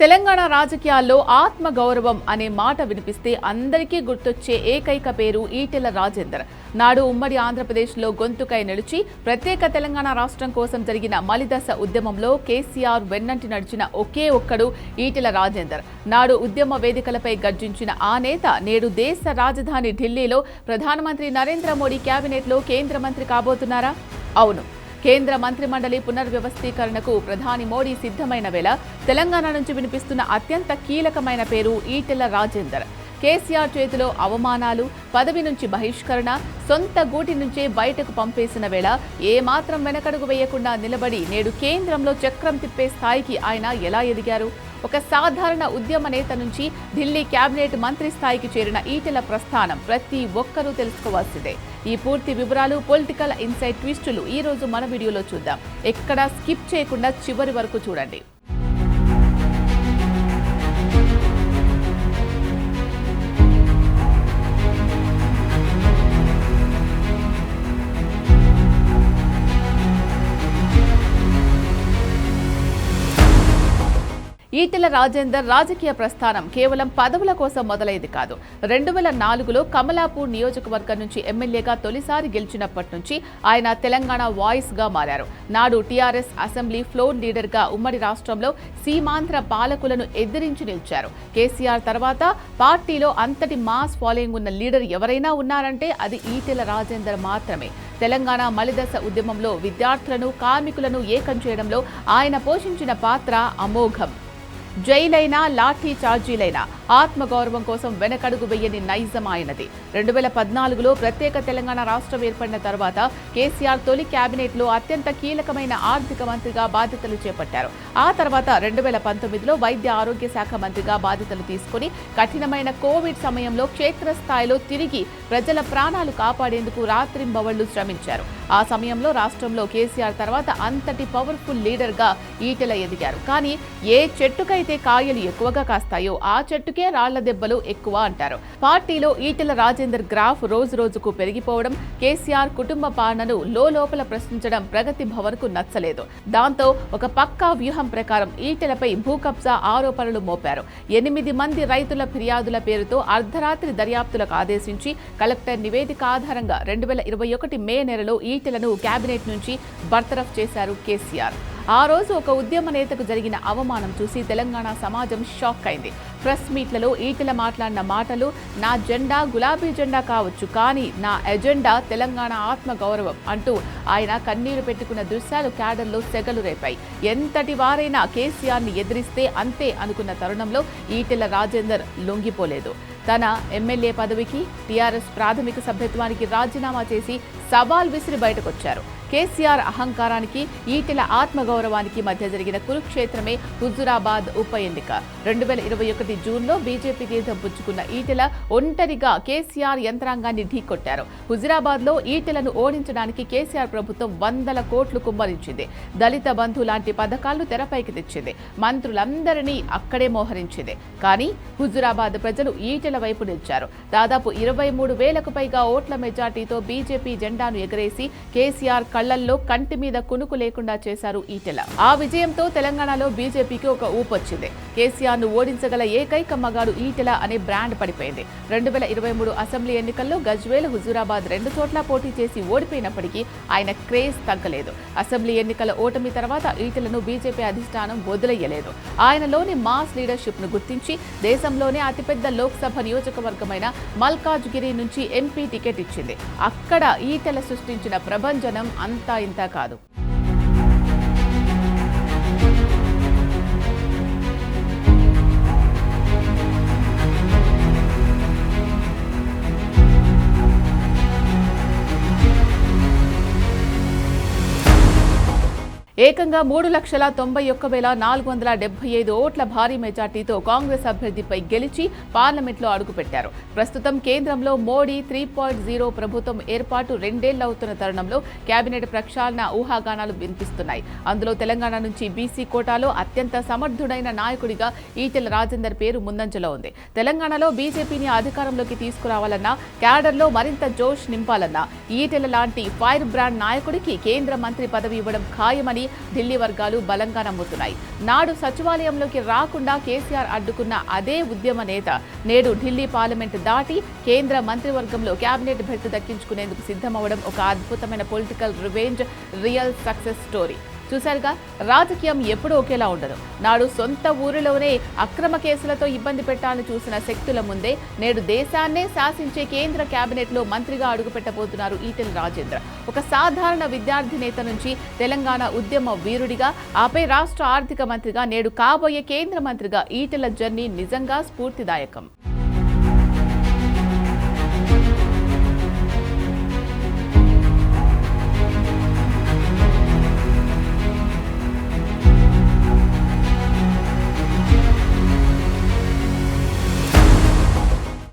తెలంగాణ రాజకీయాల్లో ఆత్మగౌరవం అనే మాట వినిపిస్తే అందరికీ గుర్తొచ్చే ఏకైక పేరు ఈటెల రాజేందర్. నాడు ఉమ్మడి ఆంధ్రప్రదేశ్లో గొంతుకై నిలిచి ప్రత్యేక తెలంగాణ రాష్ట్రం కోసం జరిగిన మలిదశ ఉద్యమంలో కేసీఆర్ వెన్నంటి నడిచిన ఒకే ఒక్కడు ఈటెల రాజేందర్. నాడు ఉద్యమ వేదికలపై గర్జించిన ఆ నేత నేడు దేశ రాజధాని ఢిల్లీలో ప్రధానమంత్రి నరేంద్ర మోడీ కేబినెట్లో కేంద్ర మంత్రి కాబోతున్నారా? అవును. కేంద్ర మంత్రిమండలి పునర్వ్యవస్థీకరణకు ప్రధాని మోడీ సిద్ధమైన వేళ తెలంగాణ నుంచి వినిపిస్తున్న అత్యంత కీలకమైన పేరు ఈటెల రాజేందర్. కేసీఆర్ చేతిలో అవమానాలు, పదవి నుంచి బహిష్కరణ, సొంత గూటి నుంచే బయటకు పంపేసిన వేళ ఏమాత్రం వెనకడుగు వేయకుండా నిలబడి నేడు కేంద్రంలో చక్రం తిప్పే స్థాయికి ఆయన ఎలా ఎదిగారు? ఒక సాధారణ ఉద్యమ నేత నుంచి ఢిల్లీ కేబినెట్ మంత్రి స్థాయికి చేరిన ఈటెల ప్రస్థానం ప్రతి ఒక్కరూ తెలుసుకోవాల్సిందే. ఈ పూర్తి వివరాలు, పొలిటికల్ ఇన్సైట్ ట్విస్టులు ఈ రోజు మన వీడియోలో చూద్దాం. ఎక్కడా స్కిప్ చేయకుండా చివరి వరకు చూడండి. ఈటెల రాజేందర్ రాజకీయ ప్రస్థానం కేవలం పదవుల కోసం మొదలైంది కాదు. 2004లో కమలాపూర్ నియోజకవర్గం నుంచి ఎమ్మెల్యేగా తొలిసారి గెలిచినప్పటి నుంచి ఆయన తెలంగాణ వాయిస్ గా మారారు. నాడు టీఆర్ఎస్ అసెంబ్లీ ఫ్లోర్ లీడర్ గా ఉమ్మడి రాష్ట్రంలో సీమాంధ్ర పాలకులను ఎదిరించి నిలిచారు. కేసీఆర్ తర్వాత పార్టీలో అంతటి మాస్ ఫాలోయింగ్ ఉన్న లీడర్ ఎవరైనా ఉన్నారంటే అది ఈటెల రాజేందర్ మాత్రమే. తెలంగాణ మలిదశ ఉద్యమంలో విద్యార్థులను, కార్మికులను ఏకం చేయడంలో ఆయన పోషించిన పాత్ర అమోఘం. జైలైనా, లాఠీ చార్జీలైనా ఆత్మగౌరవం కోసం వెనకడుగు వెయ్యని నైజం ఆయనది. 2014లో ప్రత్యేక తెలంగాణ రాష్ట్రం ఏర్పడిన తర్వాత కేసీఆర్ తొలి కేబినెట్లో అత్యంత కీలకమైన ఆర్థిక మంత్రిగా బాధ్యతలు చేపట్టారు. ఆ తర్వాత 2019లో వైద్య ఆరోగ్య శాఖ మంత్రిగా బాధ్యతలు తీసుకుని కఠినమైన కోవిడ్ సమయంలో క్షేత్రస్థాయిలో తిరిగి ప్రజల ప్రాణాలు కాపాడేందుకు రాత్రింబవళ్లు శ్రమించారు. ఆ సమయంలో రాష్ట్రంలో కేసీఆర్ తర్వాత అంతటి పవర్ఫుల్ లీడర్గా ఈటెల ఎదిగారు. కానీ ఏ చెట్టుకైతే కాయలు ఎక్కువగా కాస్తాయో ఆ చెట్టుకే రాళ్ల దెబ్బలు ఎక్కువ అంటారు. పార్టీలో ఈటెల రాజేందర్ గ్రాఫ్ రోజు రోజుకు పెరిగిపోవడం, కేసీఆర్ కుటుంబ పాలనను లోపల ప్రశ్నించడం ప్రగతి భవన్కు నచ్చలేదు. దాంతో ఒక పక్కా వ్యూహం ప్రకారం ఈటెలపై భూకబ్జా ఆరోపణలు మోపారు. 8 మంది రైతుల ఫిర్యాదుల పేరుతో అర్ధరాత్రి దర్యాప్తులకు ఆదేశించి కలెక్టర్ నివేదిక ఆధారంగా 2021 మే నెలలో ఈటెలను కేబినెట్ నుంచి బర్తరఫ్ చేశారు కేసీఆర్. ఆ రోజు ఒక ఉద్యమ నేతకు జరిగిన అవమానం చూసి తెలంగాణ సమాజం షాక్ అయింది. ప్రెస్ మీట్లలో ఈటెల మాట్లాడిన మాటలు, నా జెండా గులాబీ జెండా కావచ్చు, కానీ నా ఎజెండా తెలంగాణ ఆత్మగౌరవం అంటూ ఆయన కన్నీరు పెట్టుకున్న దృశ్యాలు క్యాడర్లో సెగలు రేపాయి. ఎంతటి వారైనా కేసీఆర్ని ఎదిరిస్తే అంతే అనుకున్న తరుణంలో ఈటెల రాజేందర్ లొంగిపోలేదు. తన ఎమ్మెల్యే పదవికి, టీఆర్ఎస్ ప్రాథమిక సభ్యత్వానికి రాజీనామా చేసి సవాల్ విసిరి బయటకొచ్చారు. కేసీఆర్ అహంకారానికి, ఈటెల ఆత్మగౌరవానికి మధ్య జరిగిన కురుక్షేత్రమే హుజురాబాద్ ఉప ఎన్నిక. 2021 జూన్లో బీజేపీ తీర్థం పుచ్చుకున్న ఈటెల ఒంటరిగా కేసీఆర్ యంత్రాంగాన్ని ఢీకొట్టారు. హుజురాబాద్లో ఈటెలను ఓడించడానికి కేసీఆర్ ప్రభుత్వం 100 కోట్లు కుమ్మరించింది. దళిత బంధు లాంటి పథకాలను తెరపైకి తెచ్చింది. మంత్రులందరినీ అక్కడే మోహరించింది. కానీ హుజురాబాద్ ప్రజలు ఈటెల వైపు నిలిచారు. దాదాపు 23,000కు పైగా ఓట్ల మెజార్టీతో బీజేపీ జెండాను ఎగరేసి కేసీఆర్ కళ్లల్లో కంటి మీద కునుకు లేకుండా చేశారు ఈటెల. ఆ విజయంతో తెలంగాణలో బీజేపీకి ఒక ఊపొచ్చింది. కేసీఆర్ ను ఓడించగల ఏకైక మగాడు ఈటెల అనే బ్రాండ్ పడిపోయింది. 2023 అసెంబ్లీ ఎన్నికల్లో గజ్వేల్, హుజూరాబాద్ 2 చోట్ల పోటీ చేసి ఓడిపోయినప్పటికీ ఆయన క్రేజ్ తగ్గలేదు. అసెంబ్లీ ఎన్నికల ఓటమి తర్వాత ఈటెలను బీజేపీ అధిష్టానం వదిలేయలేదు. ఆయనలోని మాస్ లీడర్షిప్ ను గుర్తించి దేశంలోనే అతిపెద్ద లోక్సభ నియోజకవర్గమైన మల్కాజ్గిరి నుంచి ఎంపీ టికెట్ ఇచ్చింది. అక్కడ ఈటెల సృష్టించిన ప్రభంజనం అంతా ఇంతా కాదు. ఏకంగా 3,91,475 ఓట్ల భారీ మెజార్టీతో కాంగ్రెస్ అభ్యర్థిపై గెలిచి పార్లమెంట్లో అడుగుపెట్టారు. ప్రస్తుతం కేంద్రంలో మోడీ 3.0 ప్రభుత్వం ఏర్పాటు 2 ఏళ్లు అవుతున్న తరుణంలో కేబినెట్ ప్రక్షాళన ఊహాగానాలు వినిపిస్తున్నాయి. అందులో తెలంగాణ నుంచి బీసీ కోటాలో అత్యంత సమర్థుడైన నాయకుడిగా ఈటెల రాజేందర్ పేరు ముందంజలో ఉంది. తెలంగాణలో బీజేపీని అధికారంలోకి తీసుకురావాలన్నా, క్యాడర్లో మరింత జోష్ నింపాలన్నా ఈటెల లాంటి ఫైర్ బ్రాండ్ నాయకుడికి కేంద్ర మంత్రి పదవి ఇవ్వడం ఖాయమని ఢిల్లీ వర్గాలు బలంగా నమ్ముతున్నాయి. నాడు సచివాలయంలోకి రాకుండా కేసీఆర్ అడ్డుకున్న అదే ఉద్యమ నేత నేడు ఢిల్లీ పార్లమెంట్ దాటి కేంద్ర మంత్రివర్గంలో కేబినెట్ బెర్త్ దక్కించుకునేందుకు సిద్ధమవడం ఒక అద్భుతమైన political revenge, real success story. చూశారుగా, రాజకీయం ఎప్పుడూ ఒకేలా ఉండదు. నాడు సొంత ఊరిలోనే అక్రమ కేసులతో ఇబ్బంది పెట్టాలని చూసిన శక్తుల ముందే నేడు దేశాన్నే శాసించే కేంద్ర కేబినెట్లో మంత్రిగా అడుగుపెట్టబోతున్నారు ఈటెల రాజేందర్. ఒక సాధారణ విద్యార్థి నేత నుంచి తెలంగాణ ఉద్యమ వీరుడిగా, ఆపై రాష్ట్ర ఆర్థిక మంత్రిగా, నేడు కాబోయే కేంద్ర మంత్రిగా ఈటెల జర్నీ నిజంగా స్ఫూర్తిదాయకం.